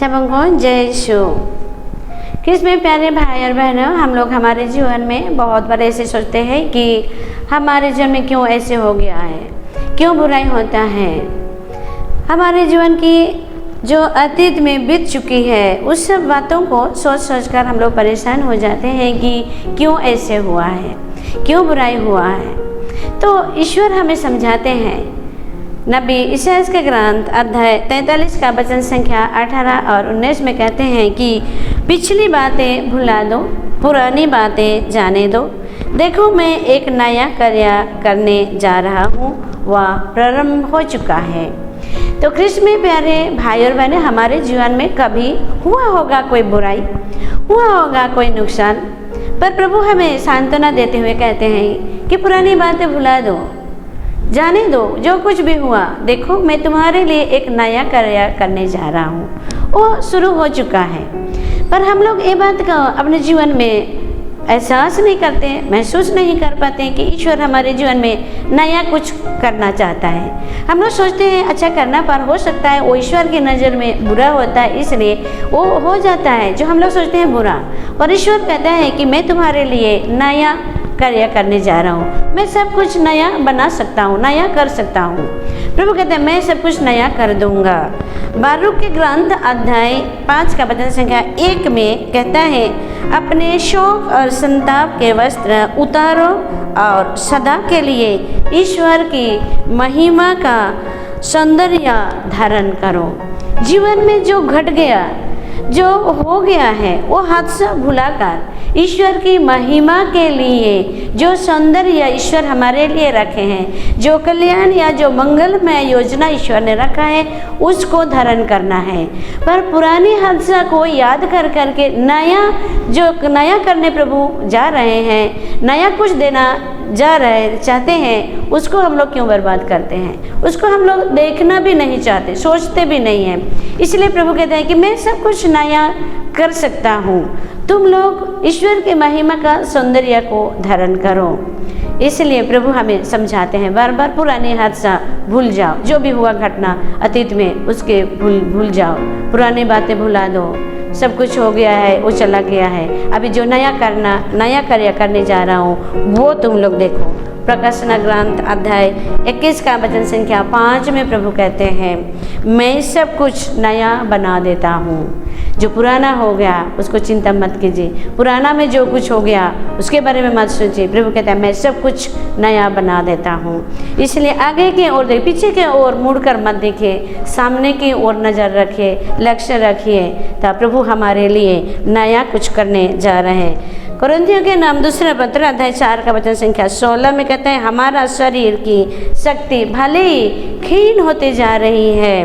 सबको जय यीशु। क्रिस्त में प्यारे भाई और बहनों, हम लोग हमारे जीवन में बहुत बार ऐसे सोचते हैं कि हमारे जीवन में क्यों ऐसे हो गया है, क्यों बुराई होता है। हमारे जीवन की जो अतीत में बीत चुकी है उस सब बातों को सोच सोच कर हम लोग परेशान हो जाते हैं कि क्यों ऐसे हुआ है, क्यों बुराई हुआ है। तो ईश्वर हमें समझाते हैं। नबी इसायाह के ग्रंथ अध्याय 43 का वचन संख्या 18 और 19 में कहते हैं कि पिछली बातें भुला दो, पुरानी बातें जाने दो। देखो मैं एक नया कार्य करने जा रहा हूँ, वह प्रारंभ हो चुका है। तो क्रिस्त में प्यारे भाई और बहनें, हमारे जीवन में कभी हुआ होगा कोई बुराई, हुआ होगा कोई नुकसान, पर प्रभु हमें सांत्वना देते हुए कहते हैं कि पुरानी बातें भुला दो, जाने दो। जो कुछ भी हुआ, देखो मैं तुम्हारे लिए एक नया कार्य करने जा रहा हूँ, वो शुरू हो चुका है। पर हम लोग ये बात का अपने जीवन में एहसास नहीं करते, महसूस नहीं कर पाते कि ईश्वर हमारे जीवन में नया कुछ करना चाहता है। हम लोग सोचते हैं अच्छा करना, पर हो सकता है वो ईश्वर की नज़र में बुरा होता है, इसलिए वो हो जाता है जो हम लोग सोचते हैं बुरा। और ईश्वर कहता है कि मैं तुम्हारे लिए नया कार्य करने जा रहा हूँ, मैं सब कुछ नया बना सकता हूँ, नया कर सकता हूँ। प्रभु कहते हैं मैं सब कुछ नया कर दूंगा। बारूक के ग्रंथ अध्याय 5 का वचन संख्या 1 में कहता है, अपने शोक और संताप के वस्त्र उतारो और सदा के लिए ईश्वर की महिमा का सौंदर्य धारण करो। जीवन में जो घट गया, जो हो गया है, वो हादसा भुलाकर ईश्वर की महिमा के लिए जो सौंदर्य ईश्वर हमारे लिए रखे हैं, जो कल्याण या जो मंगलमय योजना ईश्वर ने रखा है, उसको धारण करना है। पर पुरानी हादसा को याद कर करके नया करने प्रभु जा रहे हैं, नया कुछ देना चाहते हैं, उसको हम लोग क्यों बर्बाद करते हैं? उसको हम लोग देखना भी नहीं चाहते, सोचते भी नहीं हैं। इसलिए प्रभु कहते हैं कि मैं सब कुछ नया कर सकता हूँ, तुम लोग ईश्वर की महिमा का सौंदर्य को धारण करो। इसलिए प्रभु हमें समझाते हैं बार बार, पुराने हादसा भूल जाओ, जो भी हुआ घटना अतीत में उसके भूल जाओ, पुरानी बातें भुला दो। सब कुछ हो गया है, वो चला गया है। अभी जो नया कार्य करने जा रहा हूँ वो तुम लोग देखो। प्रकाशन ग्रंथ अध्याय 21 का वचन संख्या 5 में प्रभु कहते हैं, मैं सब कुछ नया बना देता हूँ। जो पुराना हो गया उसको चिंता मत कीजिए, पुराना में जो कुछ हो गया उसके बारे में मत सोचिए। प्रभु कहता है मैं सब कुछ नया बना देता हूँ। इसलिए आगे की ओर देखिए, पीछे की ओर मुड़कर मत देखिए, सामने की ओर नज़र रखिए, लक्ष्य रखिए, तब प्रभु हमारे लिए नया कुछ करने जा रहे हैं। कुरिन्थियों के नाम दूसरा पत्र अध्याय 4 का वचन संख्या 16 में कहते हैं, हमारा शरीर की शक्ति भले ही क्षीण होते जा रही है,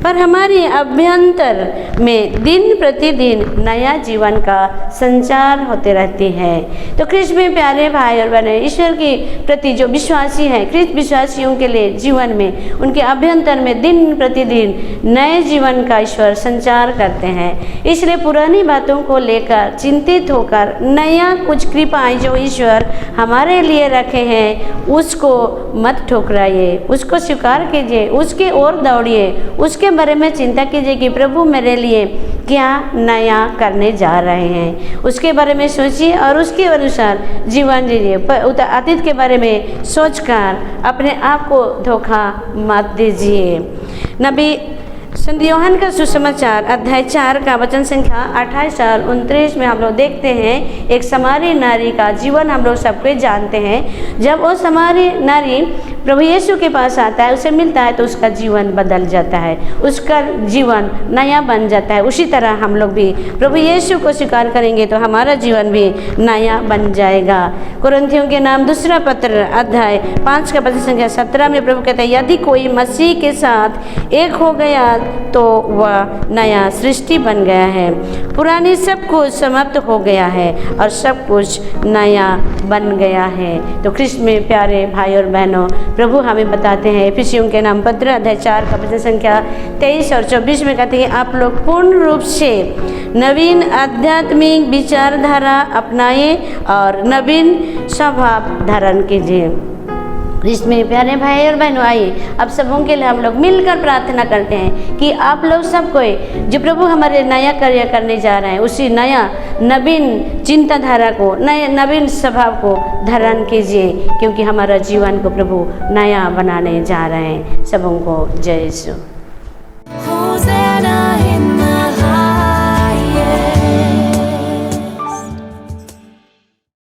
पर हमारे अभ्यंतर में दिन प्रतिदिन नया जीवन का संचार होते रहती है। तो क्रिस्त में प्यारे भाई और बहनें, ईश्वर के प्रति जो विश्वासी हैं, क्रिस्त विश्वासियों के लिए जीवन में उनके अभ्यंतर में दिन प्रतिदिन नए जीवन का ईश्वर संचार करते हैं। इसलिए पुरानी बातों को लेकर चिंतित होकर नया कुछ कृपाएं जो ईश्वर हमारे लिए रखे हैं उसको मत ठुकराइए, उसको स्वीकार कीजिए, उसके ओर दौड़िए, उसके बारे में चिंता कीजिए कि प्रभु मेरे लिए क्या नया करने जा रहे हैं। उसके बारे में सोचिए और उसके अनुसार जीवन जीजिए। अतीत के बारे में सोचकर अपने आप को धोखा मत दीजिए। नबी संत यूहन्ना का सुसमाचार अध्याय 4 का वचन संख्या 28 और 29 में हम लोग देखते हैं, एक समारी नारी का जीवन हम लोग सबको जानते हैं। जब वो समारी नारी प्रभु यीशु के पास आता है, उसे मिलता है, तो उसका जीवन बदल जाता है, उसका जीवन नया बन जाता है। उसी तरह हम लोग भी प्रभु यीशु को स्वीकार करेंगे तो हमारा जीवन भी नया बन जाएगा। कुरिन्थियों के नाम दूसरा पत्र अध्याय 5 का वचन संख्या 17 में प्रभु कहते हैं, यदि कोई मसीह के साथ एक हो गया तो वह नया सृष्टि बन गया है, पुरानी सब कुछ समाप्त हो गया है और सब कुछ नया बन गया है। तो क्रिस्त में प्यारे भाई और बहनों, प्रभु हमें बताते हैं इफिसियों के नाम पत्र अध्याय 4 का वचन संख्या 23 और 24 में कहते हैं, आप लोग पूर्ण रूप से नवीन आध्यात्मिक विचारधारा अपनाएं और नवीन स्वभाव धारण कीजिए। कृष्ण में प्यारे भाई और बहनों, आइए अब सबों के लिए हम लोग मिलकर प्रार्थना करते हैं कि आप लोग सब कोई जो प्रभु हमारे नया कार्य करने जा रहे हैं, उसी नया नवीन चिंताधारा को, नए नवीन स्वभाव को धारण कीजिए, क्योंकि हमारा जीवन को प्रभु नया बनाने जा रहे हैं। सबों को जय यीशु।